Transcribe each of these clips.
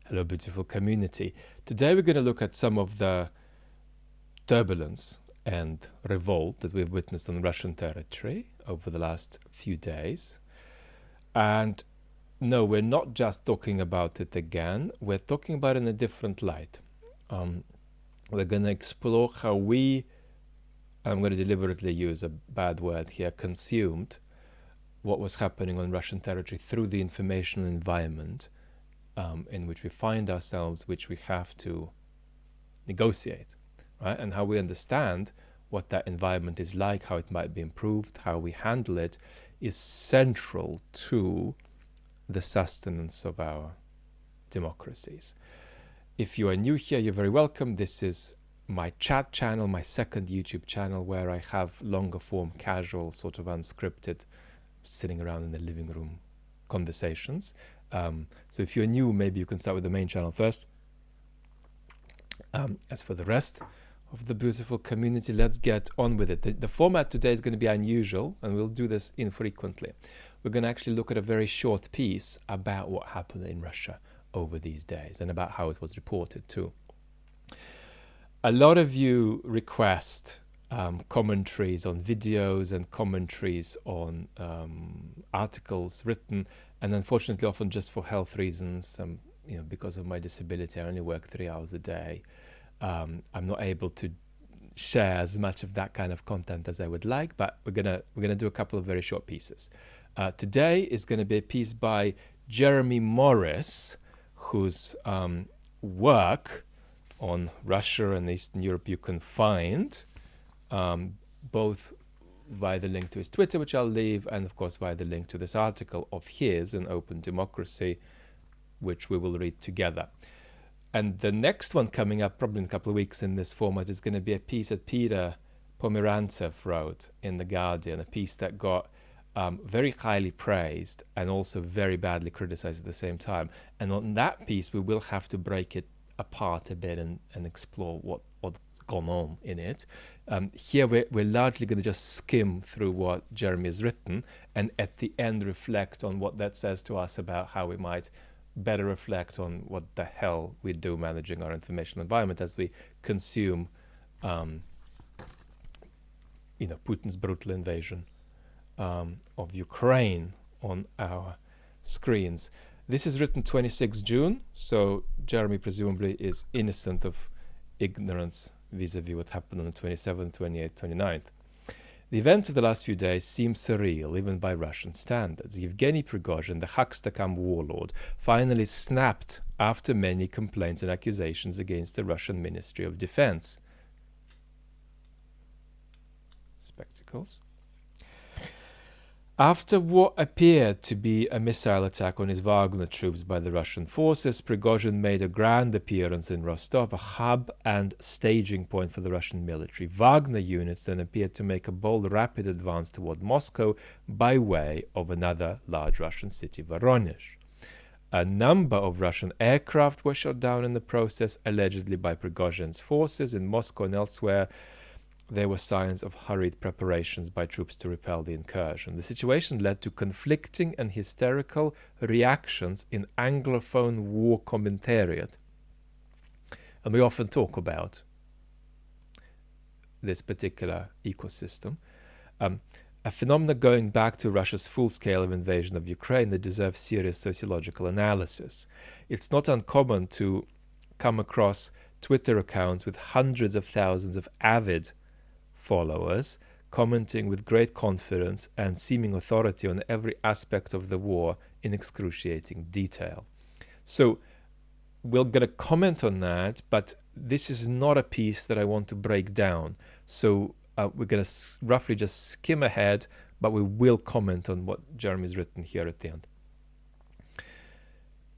Hello, beautiful community. Today we're going to look at some of the turbulence and revolt that we've witnessed on Russian territory over the last few days. And no, we're not just talking about it again, we're talking about it in a different light. We're going to explore how I'm going to deliberately use a bad word here, consumed what was happening on Russian territory through the informational environment in which we find ourselves, which we have to negotiate, right? And how we understand what that environment is like, how it might be improved, how we handle it, is central to the sustenance of our democracies. If you are new here, you're very welcome. This is my chat channel, my second YouTube channel, where I have longer form, casual, sort of unscripted, sitting around in the living room conversations. So if you're new, maybe you can start with the main channel first. As for the rest of the beautiful community, let's get on with it. The format today is going to be unusual, and we'll do this infrequently. We're going to actually look at a very short piece about what happened in Russia over these days and about how it was reported too. A lot of you request commentaries on videos and commentaries on articles written, and unfortunately often just for health reasons, because of my disability, I only work 3 hours a day. I'm not able to share as much of that kind of content as I would like, but we're gonna do a couple of very short pieces. Today is going to be a piece by Jeremy Morris, whose work on Russia and Eastern Europe you can find both via the link to his Twitter, which I'll leave, and of course via the link to this article of his in Open Democracy, which we will read together. And the next one coming up probably in a couple of weeks in this format is going to be a piece that Peter Pomerantsev wrote in The Guardian, a piece that got very highly praised and also very badly criticized at the same time. And on that piece, we will have to break it apart a bit and explore what's gone on in it. Here we're largely going to just skim through what Jeremy has written, and at the end reflect on what that says to us about how we might better reflect on what the hell we do managing our information environment as we consume Putin's brutal invasion of Ukraine on our screens. This is written 26 June, so Jeremy presumably is innocent of ignorance vis-a-vis what happened on the 27th, 28th, 29th. The events of the last few days seem surreal, even by Russian standards. Yevgeny Prigozhin, the Hakstakam warlord, finally snapped after many complaints and accusations against the Russian Ministry of Defense. Spectacles. After what appeared to be a missile attack on his Wagner troops by the Russian forces, Prigozhin made a grand appearance in Rostov, a hub and staging point for the Russian military. Wagner units then appeared to make a bold, rapid advance toward Moscow by way of another large Russian city, Voronezh. A number of Russian aircraft were shot down in the process, allegedly by Prigozhin's forces. In Moscow and elsewhere, there were signs of hurried preparations by troops to repel the incursion. The situation led to conflicting and hysterical reactions in Anglophone war commentariat. And we often talk about this particular ecosystem. A phenomenon going back to Russia's full-scale invasion of Ukraine that deserves serious sociological analysis. It's not uncommon to come across Twitter accounts with hundreds of thousands of avid followers commenting with great confidence and seeming authority on every aspect of the war in excruciating detail. So we're going to comment on that, but this is not a piece that I want to break down. So we're going to roughly just skim ahead, but we will comment on what Jeremy's written here at the end.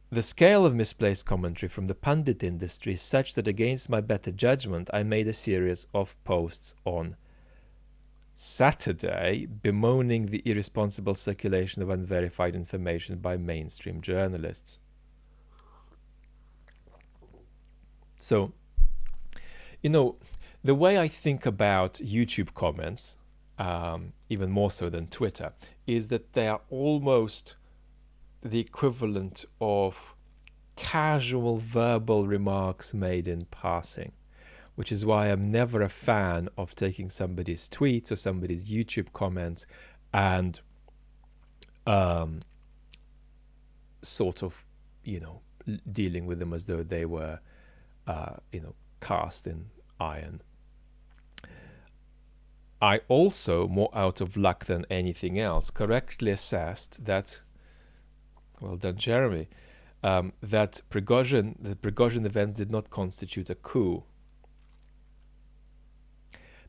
The scale of misplaced commentary from the pundit industry is such that against my better judgment, I made a series of posts on Saturday bemoaning the irresponsible circulation of unverified information by mainstream journalists. So, the way I think about YouTube comments, even more so than Twitter, is that they are almost the equivalent of casual verbal remarks made in passing, which is why I'm never a fan of taking somebody's tweets or somebody's YouTube comments and sort of, dealing with them as though they were, cast in iron. I also, more out of luck than anything else, correctly assessed that, well done, Jeremy, that the Prigozhin events did not constitute a coup.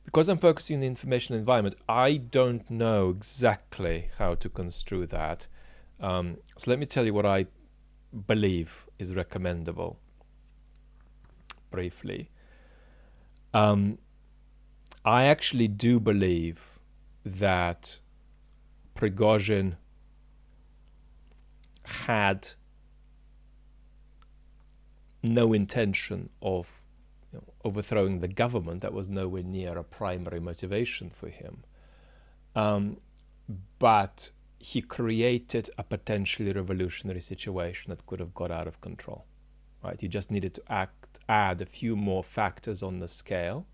Because I'm focusing on the information environment, I don't know exactly how to construe that. So let me tell you what I believe is recommendable briefly. I actually do believe that Prigozhin had no intention of overthrowing the government. That was nowhere near a primary motivation for him. But he created a potentially revolutionary situation that could have got out of control. Right? He just needed to add a few more factors on the scale.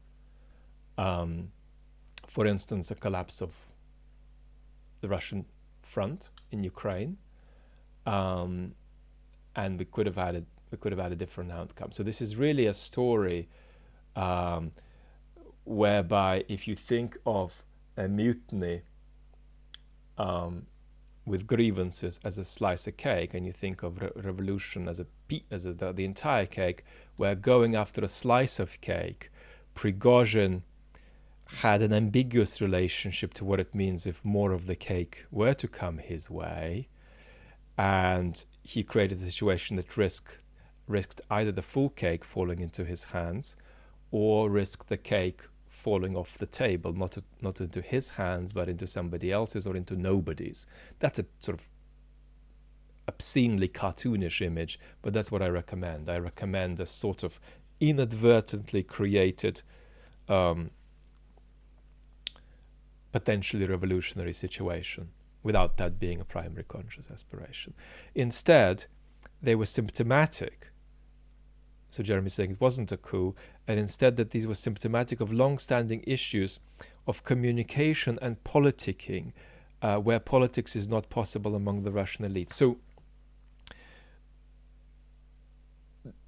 For instance, a collapse of the Russian front in Ukraine, and we could have had a different outcome. So this is really a story whereby, if you think of a mutiny with grievances as a slice of cake, and you think of revolution as the entire cake, we're going after a slice of cake. Prigozhin had an ambiguous relationship to what it means if more of the cake were to come his way, and he created a situation that risked either the full cake falling into his hands or risked the cake falling off the table, not into his hands, but into somebody else's or into nobody's. That's a sort of obscenely cartoonish image, but that's what I recommend. I recommend a sort of inadvertently created potentially revolutionary situation without that being a primary conscious aspiration. Instead, they were symptomatic. So Jeremy's saying it wasn't a coup, and instead that these were symptomatic of long-standing issues of communication and politicking, where politics is not possible among the Russian elite. So,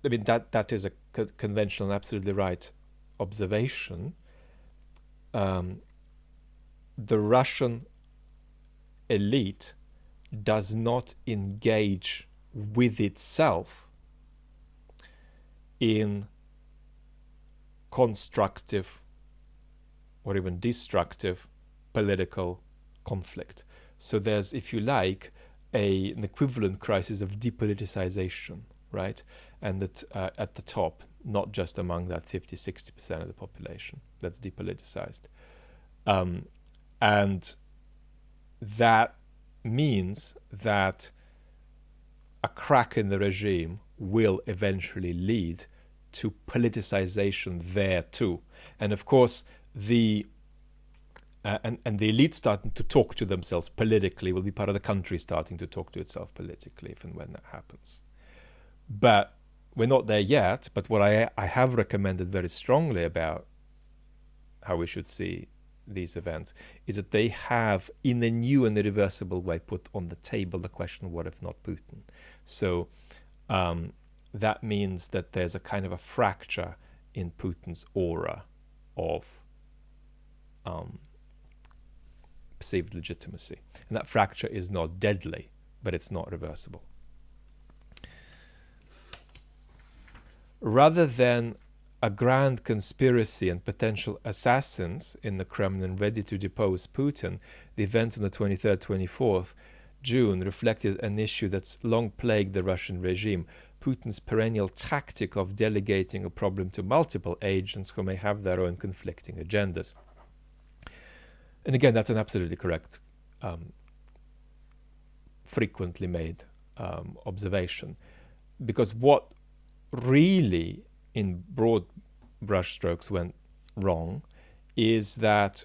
I mean, that is a conventional and absolutely right observation. The Russian elite does not engage with itself in constructive or even destructive political conflict. So there's, if you like, an equivalent crisis of depoliticization, right? And that at the top, not just among that 50-60% of the population that's depoliticized. And that means that a crack in the regime will eventually lead to politicization there too. And of course, the elite starting to talk to themselves politically will be part of the country starting to talk to itself politically if and when that happens. But we're not there yet. But what I have recommended very strongly about how we should see these events is that they have, in a new and irreversible way, put on the table the question, what if not Putin? So that means that there's a kind of a fracture in Putin's aura of perceived legitimacy. And that fracture is not deadly, but it's not reversible. Rather than a grand conspiracy and potential assassins in the Kremlin ready to depose Putin, the event on the 23rd, 24th June reflected an issue that's long plagued the Russian regime, Putin's perennial tactic of delegating a problem to multiple agents who may have their own conflicting agendas. And again, that's an absolutely correct, frequently made observation. Because what really, in broad brushstrokes, went wrong is that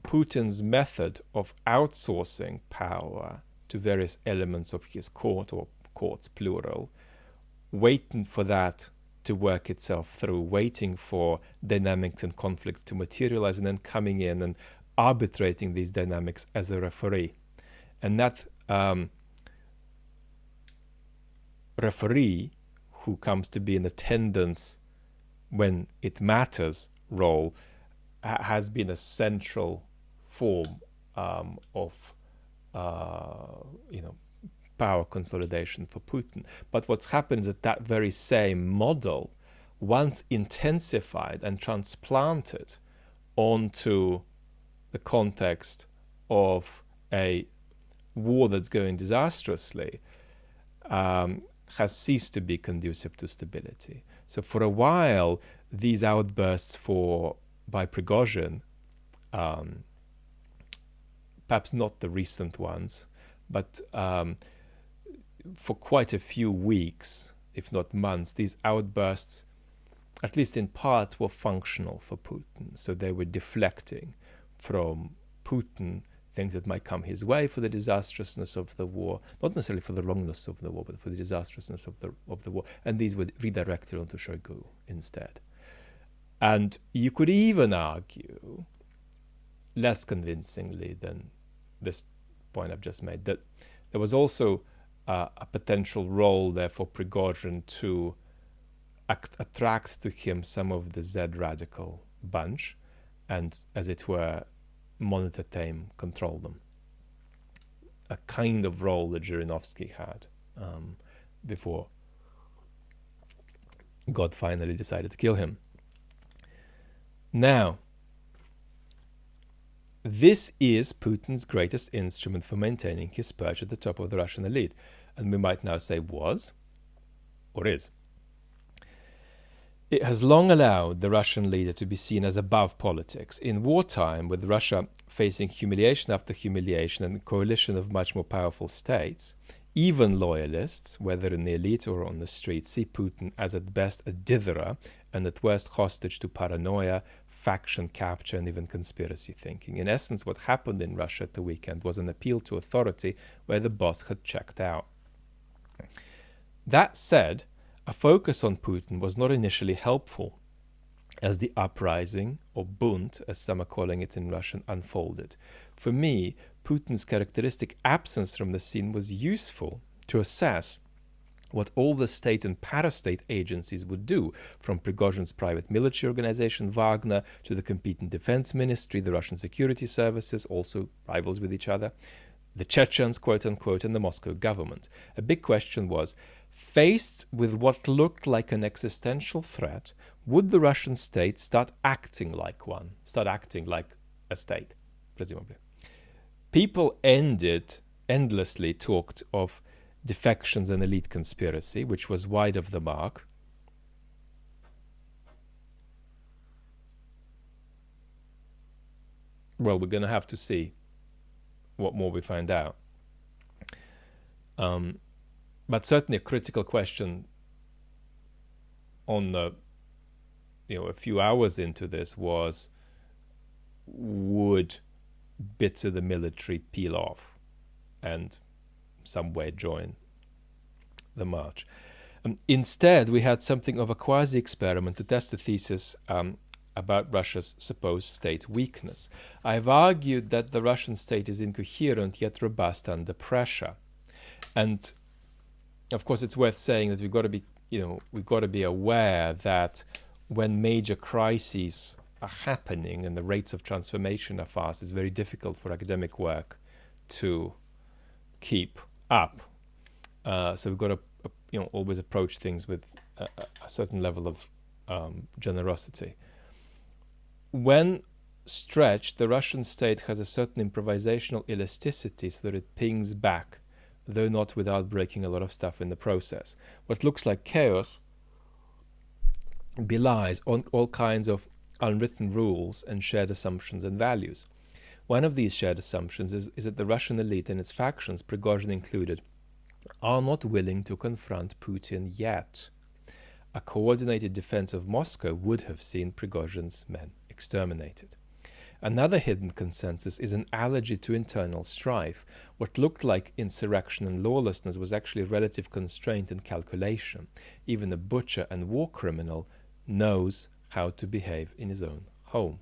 Putin's method of outsourcing power to various elements of his court, or courts plural, waiting for that to work itself through, waiting for dynamics and conflicts to materialize, and then coming in and arbitrating these dynamics as a referee. And that referee, who comes to be in attendance when it matters role, has been a central form of power consolidation for Putin. But what's happened is that very same model, once intensified and transplanted onto the context of a war that's going disastrously, has ceased to be conducive to stability. So for a while, these outbursts by Prigozhin, perhaps not the recent ones, but for quite a few weeks, if not months, these outbursts, at least in part, were functional for Putin. So they were deflecting from Putin things that might come his way for the disastrousness of the war, not necessarily for the wrongness of the war, but for the disastrousness of the war. And these were redirected onto Shoigu instead. And you could even argue, less convincingly than this point I've just made, that there was also a potential role there for Prigozhin to attract to him some of the Z radical bunch and, as it were, monitor, tame, control them. A kind of role that Zhirinovsky had before God finally decided to kill him. Now, this is Putin's greatest instrument for maintaining his perch at the top of the Russian elite. And we might now say was, or is. It has long allowed the Russian leader to be seen as above politics. In wartime, with Russia facing humiliation after humiliation and a coalition of much more powerful states, even loyalists, whether in the elite or on the street, see Putin as at best a ditherer and at worst hostage to paranoia, faction capture, and even conspiracy thinking. In essence, what happened in Russia at the weekend was an appeal to authority where the boss had checked out. That said, a focus on Putin was not initially helpful as the uprising, or Bund, as some are calling it in Russian, unfolded. For me, Putin's characteristic absence from the scene was useful to assess what all the state and parastate agencies would do, from Prigozhin's private military organization Wagner to the competent defense ministry, the Russian security services, also rivals with each other, the Chechens, quote-unquote, and the Moscow government. A big question was, faced with what looked like an existential threat, would the Russian state start acting like one, start acting like a state, presumably? People endlessly talked of defections and elite conspiracy, which was wide of the mark. Well, we're going to have to see what more we find out. But certainly a critical question on the, a few hours into this was, would bits of the military peel off and some way join the march? Instead, we had something of a quasi-experiment to test the thesis about Russia's supposed state weakness. I've argued that the Russian state is incoherent yet robust under pressure. And of course, it's worth saying that we've got to be aware that when major crises are happening and the rates of transformation are fast, it's very difficult for academic work to keep up. So we've got to, always approach things with a certain level of generosity. When stretched, the Russian state has a certain improvisational elasticity so that it pings back, though not without breaking a lot of stuff in the process. What looks like chaos belies on all kinds of unwritten rules and shared assumptions and values. One of these shared assumptions is that the Russian elite and its factions, Prigozhin included, are not willing to confront Putin yet. A coordinated defense of Moscow would have seen Prigozhin's men exterminated. Another hidden consensus is an allergy to internal strife. What looked like insurrection and lawlessness was actually relative constraint and calculation. Even a butcher and war criminal knows how to behave in his own home.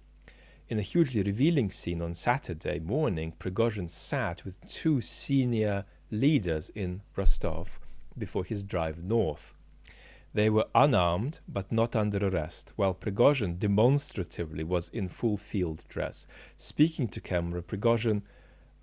In a hugely revealing scene on Saturday morning, Prigozhin sat with two senior leaders in Rostov before his drive north. They were unarmed but not under arrest, while Prigozhin demonstratively was in full field dress. Speaking to camera, Prigozhin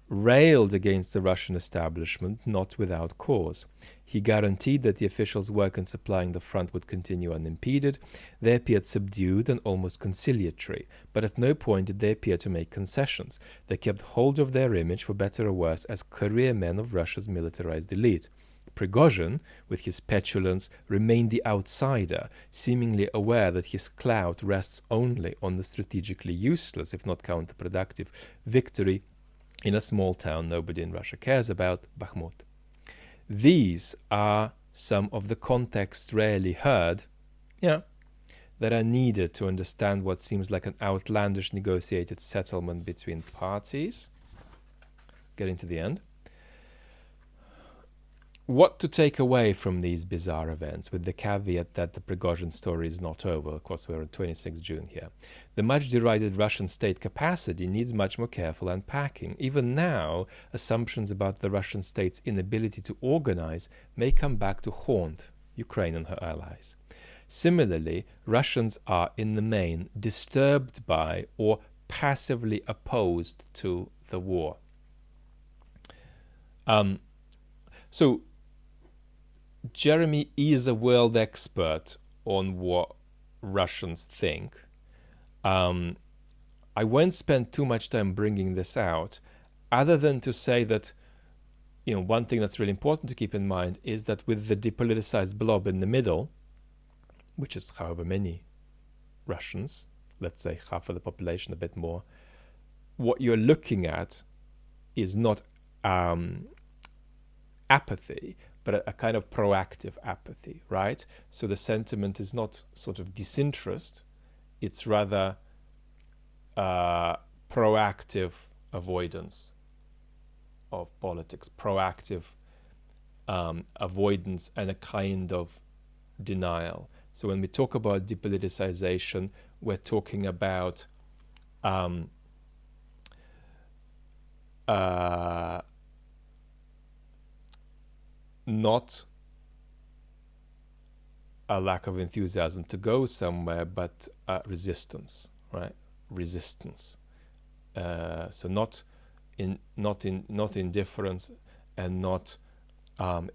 railed against the Russian establishment, not without cause. He guaranteed that the officials' work in supplying the front would continue unimpeded. They appeared subdued and almost conciliatory, but at no point did they appear to make concessions. They kept hold of their image, for better or worse, as career men of Russia's militarized elite. Prigozhin, with his petulance, remained the outsider, seemingly aware that his clout rests only on the strategically useless, if not counterproductive, victory in a small town nobody in Russia cares about, Bakhmut. These are some of the contexts rarely heard, that are needed to understand what seems like an outlandish negotiated settlement between parties. Getting to the end. What to take away from these bizarre events, with the caveat that the Prigozhin story is not over. Of course, we're on 26 June here. The much derided Russian state capacity needs much more careful unpacking. Even now, assumptions about the Russian state's inability to organize may come back to haunt Ukraine and her allies. Similarly, Russians are in the main disturbed by or passively opposed to the war. So Jeremy is a world expert on what Russians think. I won't spend too much time bringing this out, other than to say that, one thing that's really important to keep in mind is that with the depoliticized blob in the middle, which is however many Russians, let's say half of the population, a bit more, what you're looking at is not apathy, but a kind of proactive apathy, right? So the sentiment is not sort of disinterest, it's rather proactive avoidance of politics, proactive avoidance and a kind of denial. So when we talk about depoliticization, we're talking about not a lack of enthusiasm to go somewhere, but resistance, right? Resistance. So not indifference and not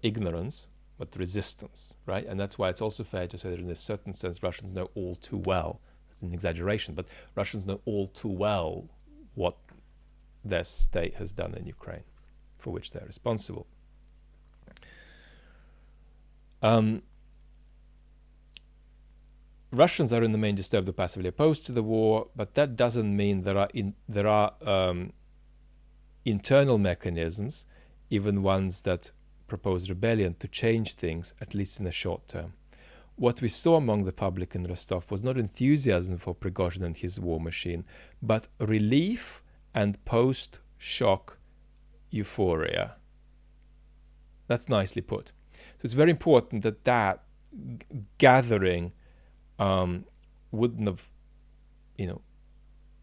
ignorance, but resistance, right? And that's why it's also fair to say that in a certain sense, Russians know all too well. It's an exaggeration, but Russians know all too well what their state has done in Ukraine, for which they're responsible. Russians are in the main disturbed or passively opposed to the war, but that doesn't mean there are internal mechanisms, even ones that propose rebellion, to change things, at least in the short term. What we saw among the public in Rostov was not enthusiasm for Prigozhin and his war machine, but relief and post-shock euphoria. That's nicely put. So it's very important that gathering wouldn't have,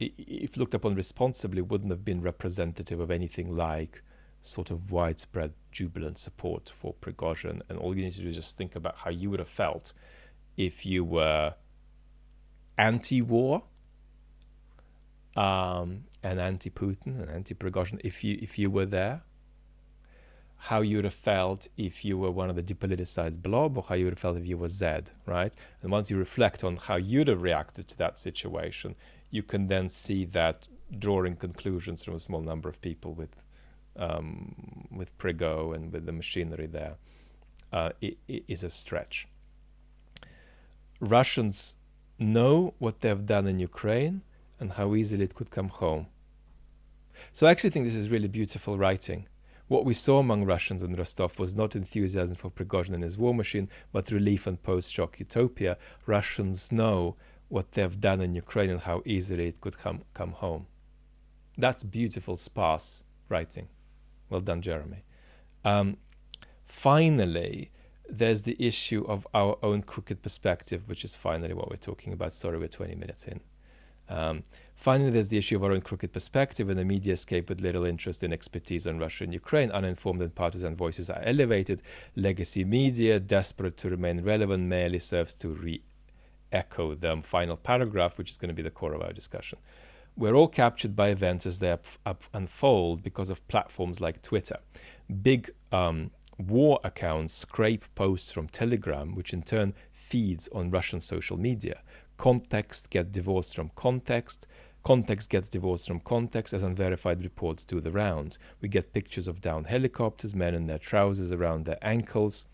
if looked upon responsibly, wouldn't have been representative of anything like sort of widespread jubilant support for Prigozhin. And all you need to do is just think about how you would have felt if you were anti-war and anti-Putin and anti-Prigozhin, if you were there. How you would have felt if you were one of the depoliticized blob, or how you would have felt if you were Zed, right? And once you reflect on how you'd have reacted to that situation, you can then see that drawing conclusions from a small number of people with Prigo and with the machinery there it is a stretch. Russians know what they've done in Ukraine and how easily it could come home. So I actually think this is really beautiful writing. What we saw among Russians in Rostov was not enthusiasm for Prigozhin and his war machine, but relief and post-shock utopia. Russians know what they've done in Ukraine and how easily it could come home. That's beautiful, sparse writing. Well done, Jeremy. Finally, there's the issue of our own crooked perspective, which is finally what we're talking about. Sorry, we're 20 minutes in. Finally, there's the issue of our own crooked perspective, and the media escape with little interest in expertise on Russia and Ukraine. Uninformed and partisan voices are elevated. Legacy media, desperate to remain relevant, merely serves to re-echo the final paragraph, which is going to be the core of our discussion. We're all captured by events as they unfold because of platforms like Twitter. Big war accounts scrape posts from Telegram, which in turn feeds on Russian social media. Context gets divorced from context. Context gets divorced from context as unverified reports do the rounds. We get pictures of downed helicopters, men in their trousers around their ankles,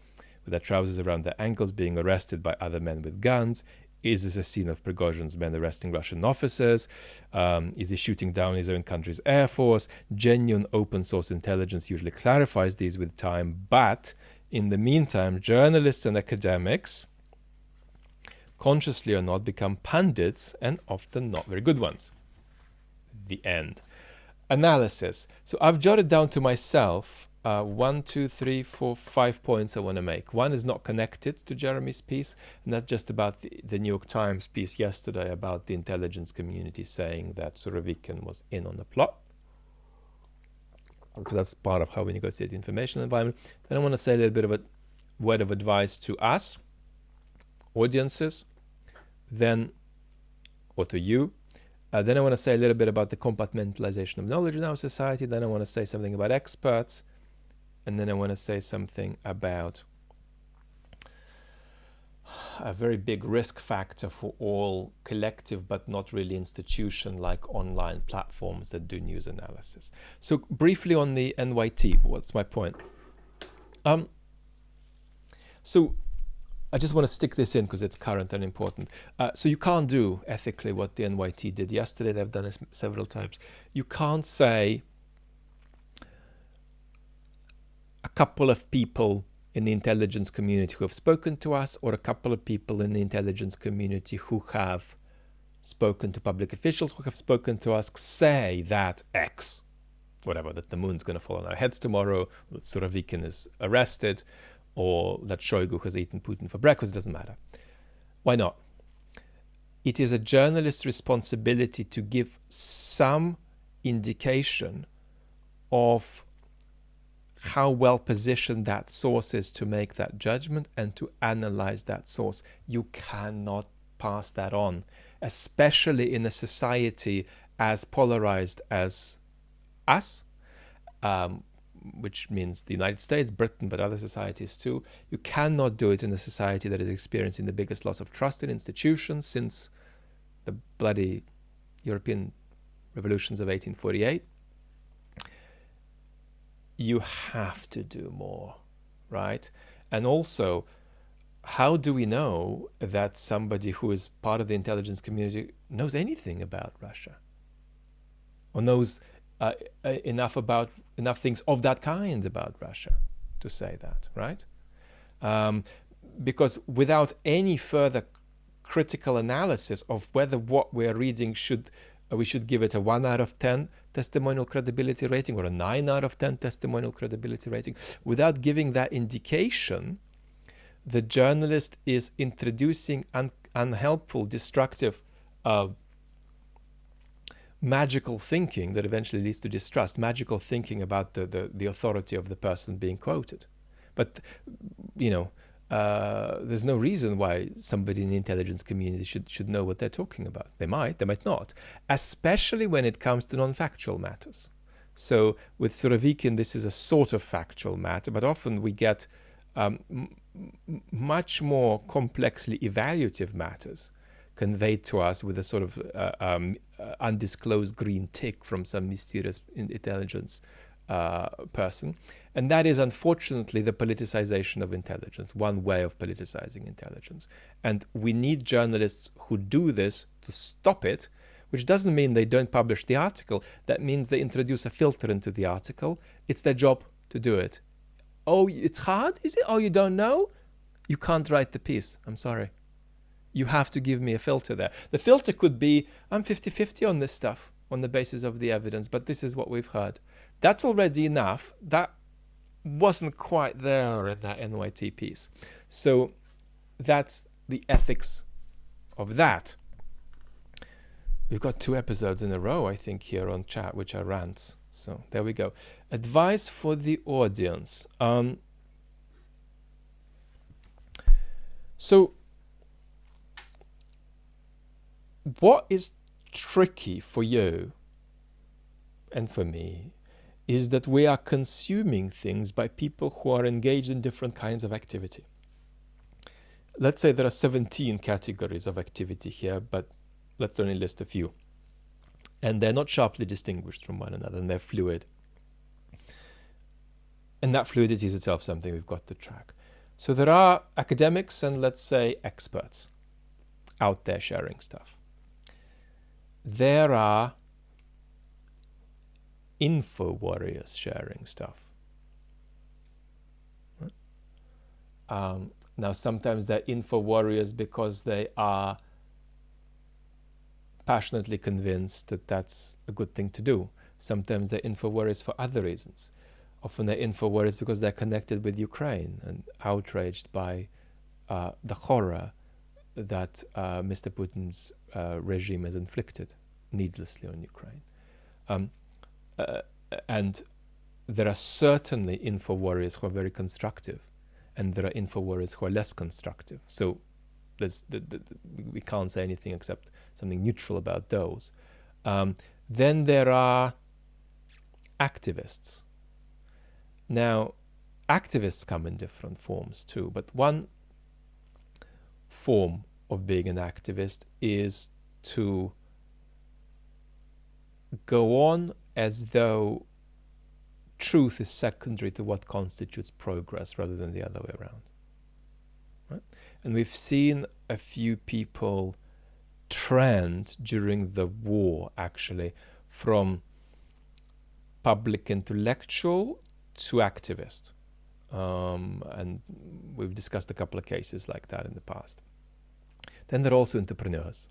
with their trousers around their ankles being arrested by other men with guns. Is this a scene of Prigozhin's men arresting Russian officers? Is he shooting down his own country's air force? Genuine open source intelligence usually clarifies these with time, but in the meantime, journalists and academics, consciously or not, become pundits, and often not very good ones. The end. Analysis. So I've jotted down to myself 1, 2, 3, 4, 5 points I want to make. One is not connected to Jeremy's piece, and that's just about the New York Times piece yesterday about the intelligence community saying that Surovikin was in on the plot, because that's part of how we negotiate the information environment. Then I want to say a little bit of a word of advice to us, audiences, then, or to you. Then I want to say a little bit about the compartmentalization of knowledge in our society. Then I want to say something about experts. And then I want to say something about a very big risk factor for all collective but not really institution like online platforms that do news analysis. So briefly on the NYT, what's my point? So I just want to stick this in because it's current and important. So you can't do ethically what the NYT did yesterday. They've done it several times. You can't say a couple of people in the intelligence community who have spoken to us, or a couple of people in the intelligence community who have spoken to public officials, who have spoken to us, say that X, whatever, that the moon's going to fall on our heads tomorrow, that Surovikin is arrested, or that Shoigu has eaten Putin for breakfast. Doesn't matter. Why not? It is a journalist's responsibility to give some indication of how well positioned that source is to make that judgment and to analyze that source. You cannot pass that on, especially in a society as polarized as us, which means the United States, Britain, but other societies too. You cannot do it in a society that is experiencing the biggest loss of trust in institutions since the bloody European revolutions of 1848. You have to do more, right? And also, how do we know that somebody who is part of the intelligence community knows anything about Russia, or knows enough things of that kind about Russia to say that, right? Because without any further critical analysis of whether what we're reading we should give it a 1 out of 10 testimonial credibility rating or a 9 out of 10 testimonial credibility rating, without giving that indication, the journalist is introducing unhelpful, destructive, magical thinking that eventually leads to distrust, magical thinking about the authority of the person being quoted. But, there's no reason why somebody in the intelligence community should know what they're talking about. They might not, especially when it comes to non-factual matters. So with Surovikin, this is a sort of factual matter, but often we get much more complexly evaluative matters conveyed to us with a sort of undisclosed green tick from some mysterious intelligence person. And that is unfortunately the politicization of intelligence, one way of politicizing intelligence. And we need journalists who do this to stop it, which doesn't mean they don't publish the article. That means they introduce a filter into the article. It's their job to do it. Oh, it's hard, is it? Oh, you don't know? You can't write the piece. I'm sorry. You have to give me a filter there. The filter could be, I'm 50-50 on this stuff. on the basis of the evidence, but this is what we've heard. That's already enough. That wasn't quite there in that NYT piece. So that's the ethics of that. We've got 2 episodes in a row, I think, here on chat, which are rants. So there we go. Advice for the audience. So what is tricky for you and for me is that we are consuming things by people who are engaged in different kinds of activity. Let's say there are 17 categories of activity here, but let's only list a few. And they're not sharply distinguished from one another, and they're fluid. And that fluidity is itself something we've got to track. So there are academics and, let's say, experts out there sharing stuff. There are info warriors sharing stuff. Now, sometimes they're info warriors because they are passionately convinced that that's a good thing to do. Sometimes they're info warriors for other reasons. Often they're info warriors because they're connected with Ukraine and outraged by the horror that Mr. Putin's regime has inflicted needlessly on Ukraine. And there are certainly info warriors who are very constructive, and there are info warriors who are less constructive. So we can't say anything except something neutral about those. Then there are activists. Now, activists come in different forms too, but one form of being an activist is to go on as though truth is secondary to what constitutes progress rather than the other way around. Right? And we've seen a few people trend during the war, actually, from public intellectual to activist. And we've discussed a couple of cases like that in the past. Then there are also entrepreneurs.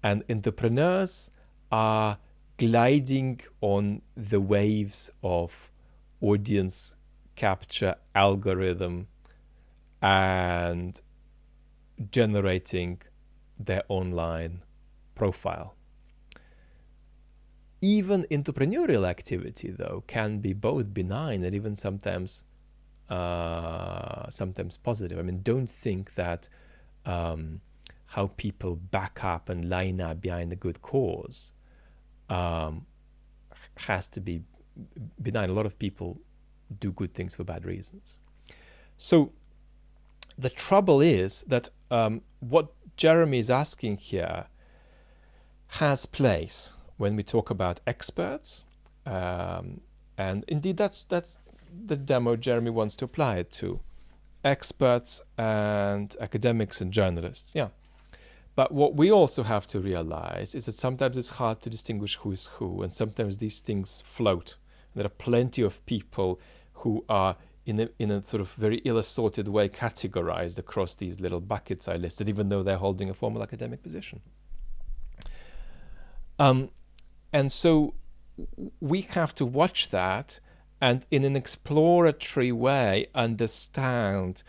And entrepreneurs are gliding on the waves of audience capture algorithm and generating their online profile. Even entrepreneurial activity, though, can be both benign and even sometimes positive. I mean, don't think that how people back up and line up behind a good cause has to be benign. A lot of people do good things for bad reasons. So the trouble is that what Jeremy is asking here has place when we talk about experts, and indeed that's the demo Jeremy wants to apply it to. Experts and academics and journalists, yeah. But what we also have to realize is that sometimes it's hard to distinguish who is who, and sometimes these things float. There are plenty of people who are in a sort of very ill-assorted way categorized across these little buckets I listed, even though they're holding a formal academic position. And so we have to watch that and in an exploratory way understand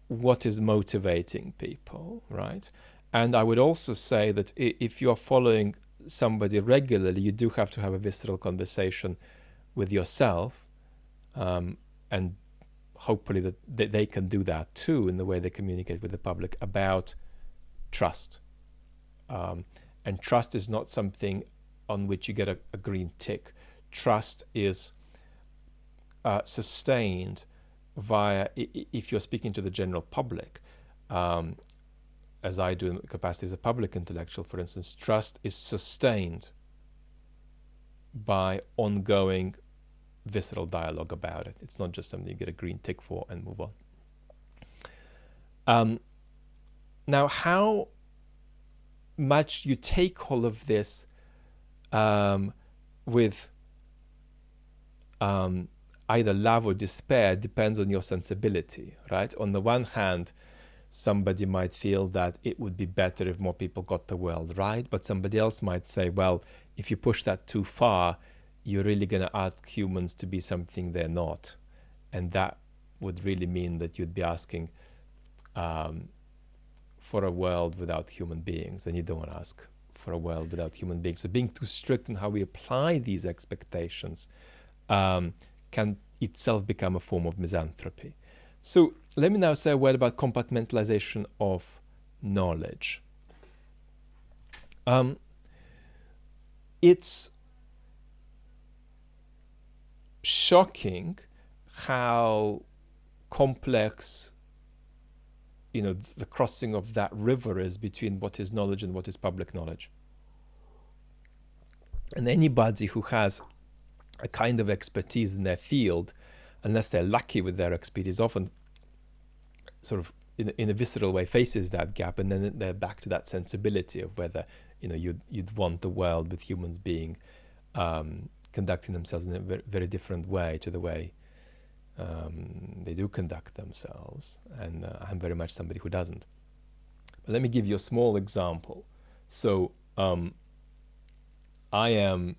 what is motivating people, right? And I would also say that if you're following somebody regularly, you do have to have a visceral conversation with yourself, and hopefully that they can do that too in the way they communicate with the public about trust. And trust is not something on which you get a green tick. Trust is sustained via, if you're speaking to the general public, as I do in capacity as a public intellectual, for instance, trust is sustained by ongoing visceral dialogue about it. It's not just something you get a green tick for and move on. Now, how much you take all of this with either love or despair depends on your sensibility, right? On the one hand, Somebody might feel that it would be better if more people got the world right, but somebody else might say, well, if you push that too far, you're really going to ask humans to be something they're not. And that would really mean that you'd be asking for a world without human beings, and you don't want to ask for a world without human beings. So being too strict in how we apply these expectations can itself become a form of misanthropy. So let me now say a word about compartmentalization of knowledge. It's shocking how complex, the crossing of that river is between what is knowledge and what is public knowledge. And anybody who has a kind of expertise in their field, unless they're lucky with their expertise, often sort of in a visceral way faces that gap, and then they're back to that sensibility of whether you'd want the world with humans being conducting themselves in a very, very different way to the way they do conduct themselves. And I'm very much somebody who doesn't. But let me give you a small example. So I am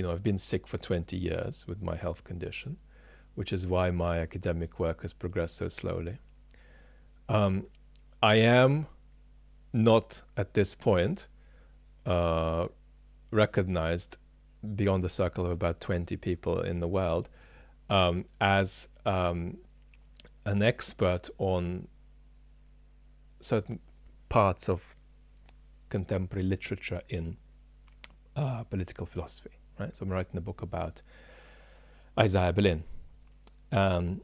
I've been sick for 20 years with my health condition, which is why my academic work has progressed so slowly. I am not at this point recognized beyond the circle of about 20 people in the world as an expert on certain parts of contemporary literature in political philosophy. Right? So I'm writing a book about Isaiah Berlin, who's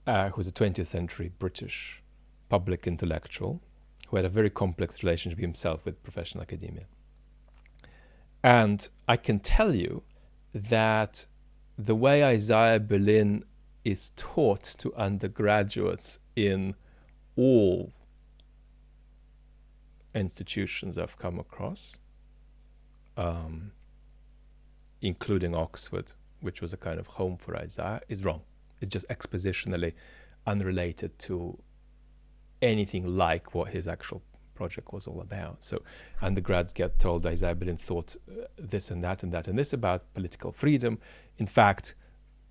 a 20th century British public intellectual who had a very complex relationship himself with professional academia. And I can tell you that the way Isaiah Berlin is taught to undergraduates in all institutions I've come across, including Oxford, which was a kind of home for Isaiah, is wrong. It's just expositionally unrelated to anything like what his actual project was all about. So undergrads get told Isaiah Berlin thought this and that and that and this about political freedom. In fact,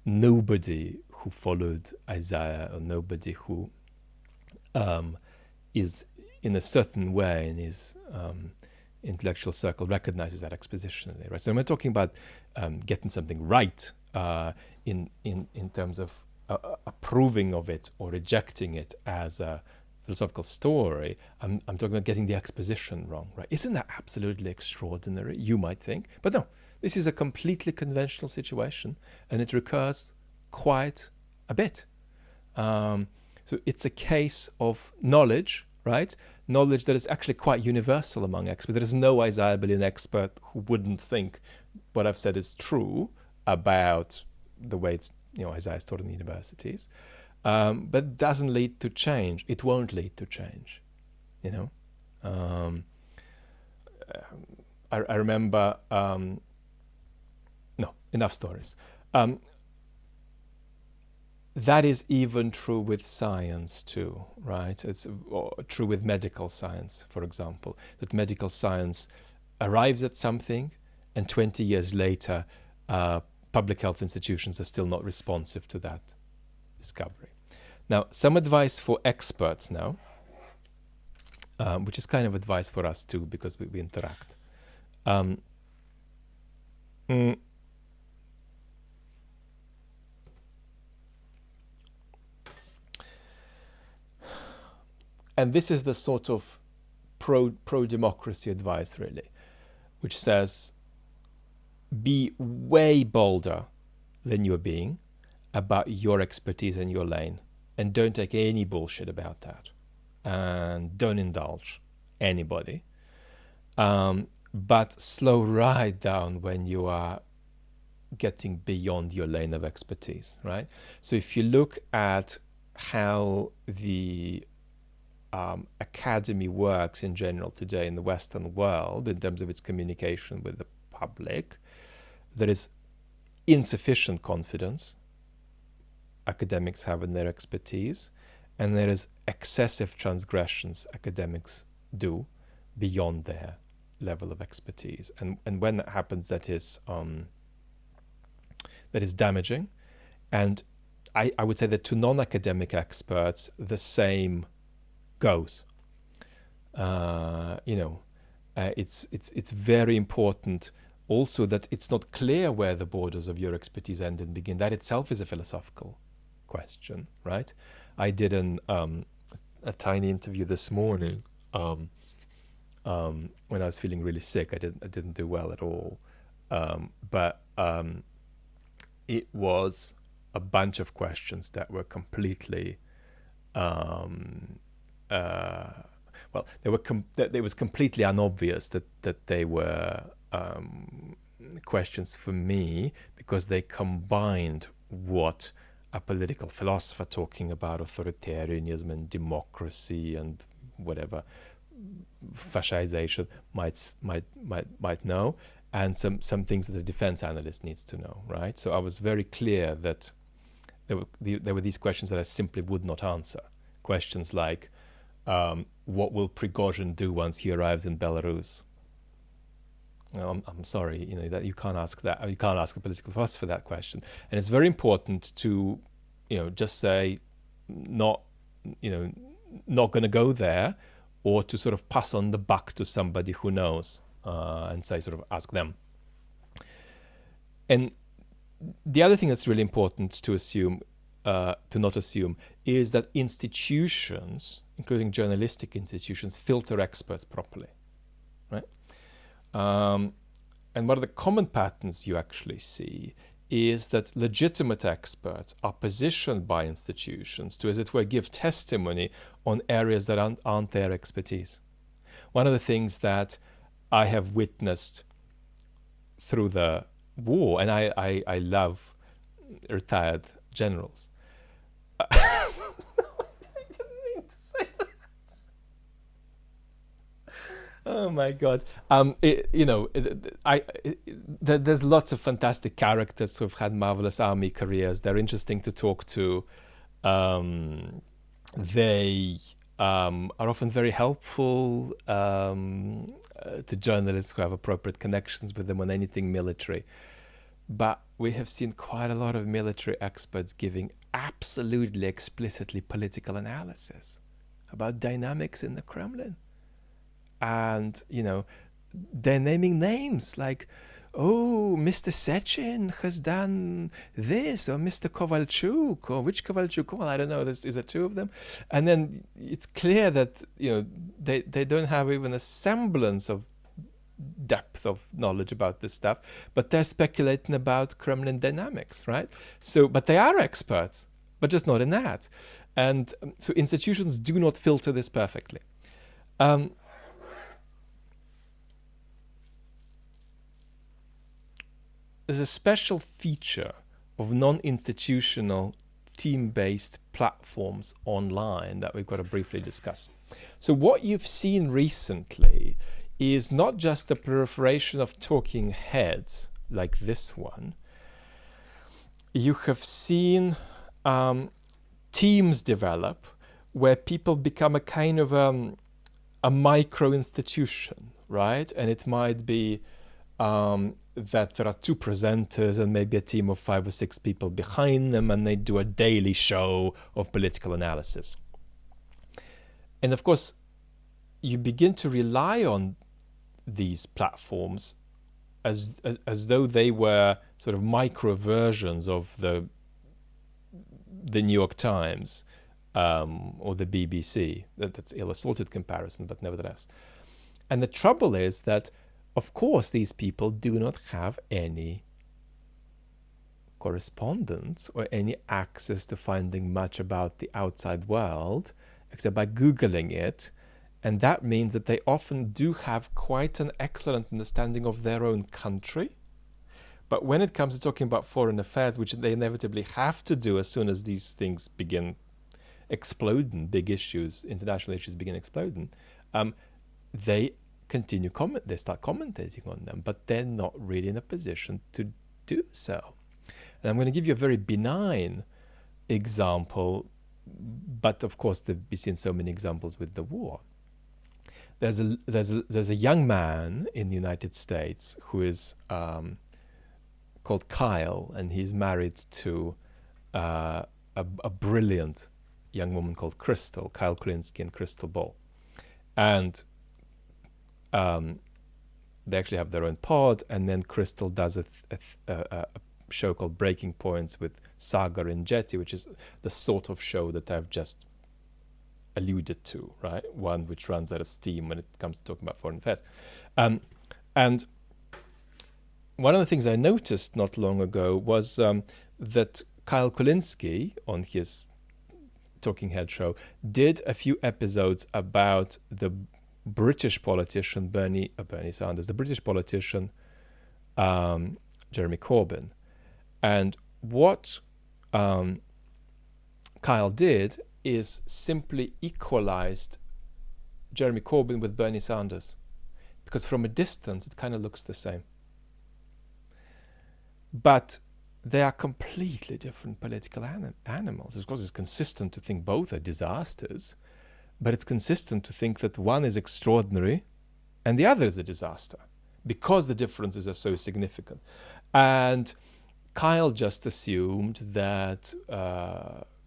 nobody who followed Isaiah, or nobody who is in a certain way in his intellectual circle recognizes that expositionally, right? So I'm not talking about getting something right in terms of approving of it or rejecting it as a philosophical story. I'm talking about getting the exposition wrong, right? Isn't that absolutely extraordinary, you might think? But no, this is a completely conventional situation, and it recurs quite a bit. So it's a case of knowledge, right? Knowledge that is actually quite universal among experts. There is no Isaiah Berlin expert who wouldn't think what I've said is true about the way it's, Isaiah is taught in the universities. But doesn't lead to change. It won't lead to change, I remember, no, enough stories. That is even true with science too, right? It's true with medical science, for example, that medical science arrives at something and 20 years later, public health institutions are still not responsive to that discovery. Now, some advice for experts now, which is kind of advice for us too, because we interact. And this is the sort of pro-democracy advice, really, which says, be way bolder than you're being about your expertise and your lane. And don't take any bullshit about that. And don't indulge anybody. But slow right down when you are getting beyond your lane of expertise, right? So if you look at how the academy works in general today in the Western world in terms of its communication with the public, there is insufficient confidence academics have in their expertise, and there is excessive transgressions academics do beyond their level of expertise. And when that happens, that is damaging. And I would say that to non-academic experts, the same goes. It's very important also that it's not clear where the borders of your expertise end and begin. That itself is a philosophical question, right? I did a tiny interview this morning when I was feeling really sick. I didn't do well at all, but it was a bunch of questions that were completely it was completely unobvious that they were questions for me, because they combined what a political philosopher talking about authoritarianism and democracy and whatever fascization might know, and some things that a defense analyst needs to know, right? So I was very clear that there were these questions that I simply would not answer. Questions like, what will Prigozhin do once he arrives in Belarus? I'm sorry, that you can't ask that. You can't ask a political philosopher that question. And it's very important to, just say, not going to go there, or to sort of pass on the buck to somebody who knows, and say, sort of ask them. And the other thing that's really important to not assume, is that institutions, including journalistic institutions, filter experts properly, right? And one of the common patterns you actually see is that legitimate experts are positioned by institutions to, as it were, give testimony on areas that aren't their expertise. One of the things that I have witnessed through the war, and I love retired generals. I didn't mean to say that. Oh my God! There's lots of fantastic characters who've had marvelous army careers. They're interesting to talk to. They are often very helpful to journalists who have appropriate connections with them on anything military. But we have seen quite a lot of military experts giving absolutely explicitly political analysis about dynamics in the Kremlin. And, they're naming names like, oh, Mr. Sechin has done this, or Mr. Kovalchuk, or which Kovalchuk? Well, I don't know, is there two of them? And then it's clear that, they don't have even a semblance of depth of knowledge about this stuff, but they're speculating about Kremlin dynamics, right? So, but they are experts, but just not in that. And so institutions do not filter this perfectly. There's a special feature of non-institutional team-based platforms online that we've got to briefly discuss. So what you've seen recently is not just the proliferation of talking heads like this one. You have seen teams develop where people become a kind of a micro institution, right? And it might be that there are two presenters and maybe a team of 5 or 6 people behind them, and they do a daily show of political analysis. And of course, you begin to rely on these platforms as though they were sort of micro versions of the New York Times or the BBC. That's ill-assorted comparison, but nevertheless. And the trouble is that, of course, these people do not have any correspondence or any access to finding much about the outside world, except by Googling it. And that means that they often do have quite an excellent understanding of their own country. But when it comes to talking about foreign affairs, which they inevitably have to do as soon as these things begin exploding, big issues, international issues begin exploding, they start commentating on them, but they're not really in a position to do so. And I'm going to give you a very benign example, but of course we've seen so many examples with the war. There's a young man in the United States who is called Kyle, and he's married to a brilliant young woman called Crystal, Kyle Kulinski and Crystal Ball. And they actually have their own pod, and then Crystal does a show called Breaking Points with Sagar and Jetty, which is the sort of show that I've just alluded to, right? One which runs out of steam when it comes to talking about foreign affairs. And one of the things I noticed not long ago was that Kyle Kulinski, on his Talking Head show, did a few episodes about the British politician Bernie Sanders, the British politician Jeremy Corbyn. And what Kyle did is simply equalized Jeremy Corbyn with Bernie Sanders, because from a distance it kind of looks the same. But they are completely different political animals. Of course, it's consistent to think both are disasters, but it's consistent to think that one is extraordinary and the other is a disaster, because the differences are so significant. And Kyle just assumed that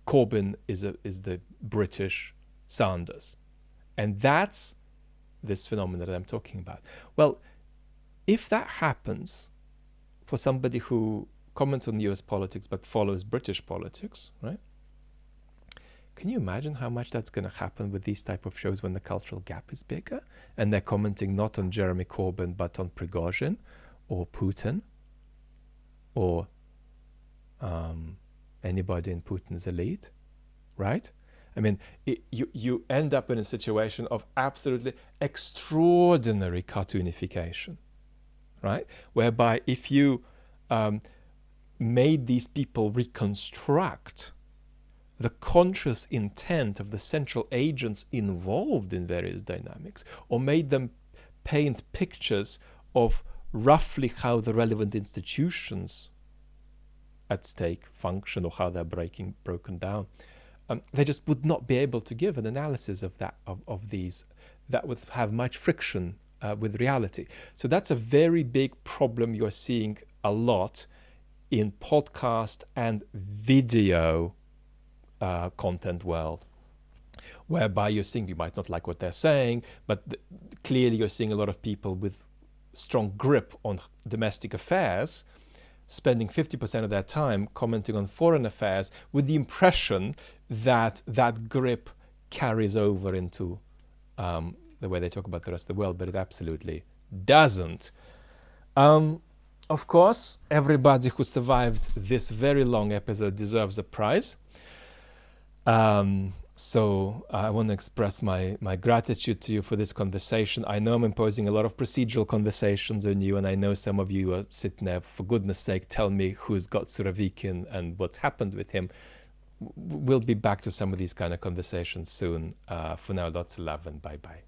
Corbyn is the British Sanders. And that's this phenomenon that I'm talking about. Well, if that happens for somebody who comments on US politics but follows British politics, right? Can you imagine how much that's going to happen with these type of shows when the cultural gap is bigger and they're commenting not on Jeremy Corbyn but on Prigozhin or Putin or anybody in Putin's elite, right? I mean, you end up in a situation of absolutely extraordinary cartoonification, right? Whereby if you made these people reconstruct the conscious intent of the central agents involved in various dynamics, or made them paint pictures of roughly how the relevant institutions at stake function or how they're broken down, they just would not be able to give an analysis of that of these that would have much friction with reality. So that's a very big problem you're seeing a lot in podcast and video content world, whereby you're seeing, you might not like what they're saying, but clearly you're seeing a lot of people with strong grip on domestic affairs spending 50% of their time commenting on foreign affairs with the impression that that grip carries over into the way they talk about the rest of the world, but it absolutely doesn't. Of course, everybody who survived this very long episode deserves a prize. So I want to express my gratitude to you for this conversation. I know I'm imposing a lot of procedural conversations on you, and I know some of you are sitting there, for goodness sake, tell me who's got Surovikin and what's happened with him. We'll be back to some of these kind of conversations soon. For now, lots of love and bye-bye.